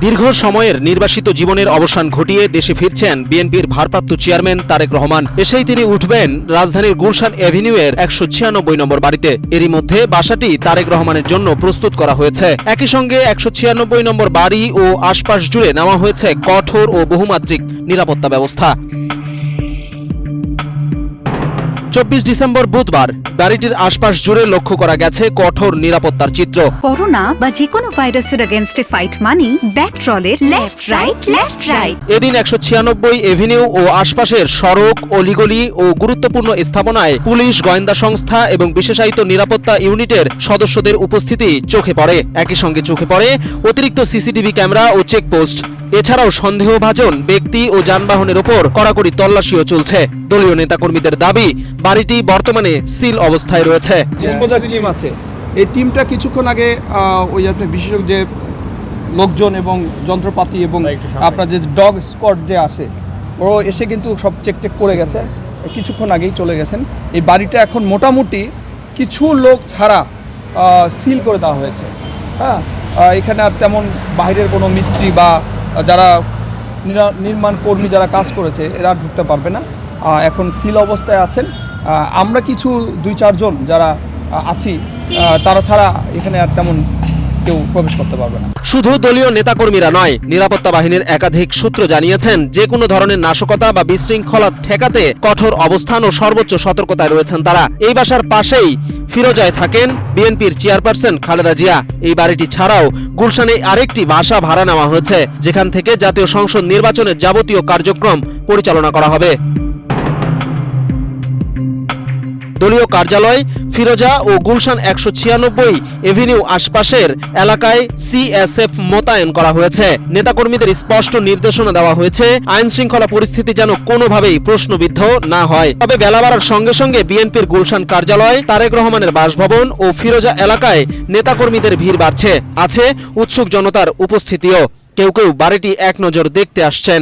দীর্ঘ সময়ের নির্বাসিত জীবনের অবসান ঘটিয়ে দেশে ফিরছেন বিএনপির ভারপ্রাপ্ত চেয়ারম্যান তারেক রহমান। এসেই তিনি উঠবেন রাজধানীর গুলশান এভিনিউয়ের 196 নম্বর বাড়িতে। এরই মধ্যে বাসাটি তারেক রহমানের জন্য প্রস্তুত করা হয়েছে। একই সঙ্গে 196 নম্বর বাড়ি ও আশপাশ জুড়ে নেওয়া হয়েছে কঠোর ও বহুমাত্রিক নিরাপত্তা ব্যবস্থা। 24 ডিসেম্বর বুধবার বাড়িটির আশপাশ জুড়ে লক্ষ্য করা গেছে কঠোর নিরাপত্তার চিত্র। করোনা বা যে কোনো ভাইরাসের এগেইনস্টে ফাইট মানি ব্যাকট্রলের লেফট রাইট। এদিন 196 এভিনিউ ও আশপাশের সড়ক, অলিগলি ও গুরুত্বপূর্ণ স্থাপনায় পুলিশ, গোয়েন্দা সংস্থা এবং বিশেষায়িত নিরাপত্তা ইউনিটের সদস্যদের উপস্থিতি চোখে পড়ে। একই সঙ্গে চোখে পড়ে অতিরিক্ত সিসিটিভি ক্যামেরা ও চেকপোস্ট। এছাড়াও সন্দেহভাজন ব্যক্তি ও যানবাহনের ওপর কড়াকড়ি তল্লাশিও চলছে। দলীয় নেতাকর্মীদের দাবি, বাড়িটি বর্তমানে সিল অবস্থায় রয়েছে। টিম আছে, এই টিমটা কিছুক্ষণ আগে ওই আপনার বিশেষজ্ঞ যে লোকজন এবং যন্ত্রপাতি এবং আপনার যে ডগ স্কোয়াড যে আসে, ও এসে কিন্তু সব চেক করে গেছে, কিছুক্ষণ আগেই চলে গেছেন। এই বাড়িটা এখন মোটামুটি কিছু লোক ছাড়া সিল করে দেওয়া হয়েছে। হ্যাঁ, এখানে আর তেমন বাইরের কোনো মিস্ত্রি বা যারা নির্মাণ কর্মী যারা কাজ করেছে এরা ঢুকতে পারবে না। এখন সিল অবস্থায় আছেন। আমরা কিছু 2-4 জন যারা আছি তারা ছাড়া এখানে আর তেমন কেউ প্রবেশ করতে পারবে না। শুধু দলীয় নেতাকর্মীরা নয়, নিরাপত্তা বাহিনীর একাধিক সূত্র জানিয়েছেন যে কোনো ধরনের নাশকতা বা বিশৃঙ্খলা ঠেকাতে কঠোর অবস্থান ও সর্বোচ্চ সতর্কতায় রয়েছেন তারা। এই বাসার পাশেই ফিরোজায় থাকেন বিএনপির চেয়ারপারসন খালেদা জিয়া। এই বাড়িটি ছাড়াও গুলশানে আরেকটি বাসা ভাড়া নেওয়া হয়েছে, যেখান থেকে জাতীয় সংসদ নির্বাচনের যাবতীয় কার্যক্রম পরিচালনা করা হবে। দলীয় কার্যালয়, ফিরোজা ও গুলশান 196 এভিনিউ আশপাশের এলাকায় সিএসএফ মোতায়েন করা হয়েছে। নেতাকর্মীদের স্পষ্ট নির্দেশনা দেওয়া হয়েছে আইন শৃঙ্খলা পরিস্থিতি যেন কোনোভাবেই প্রশ্নবিদ্ধ না হয়। তবে বেলা বাড়ার সঙ্গে সঙ্গে বিএনপির গুলশান কার্যালয়, তারেক রহমানের বাসভবন ও ফিরোজা এলাকায় নেতাকর্মীদের ভিড় বাড়ছে। আছে উৎসুক জনতার উপস্থিতিও। কেউ কেউ বাড়িটি এক নজর দেখতে আসছেন।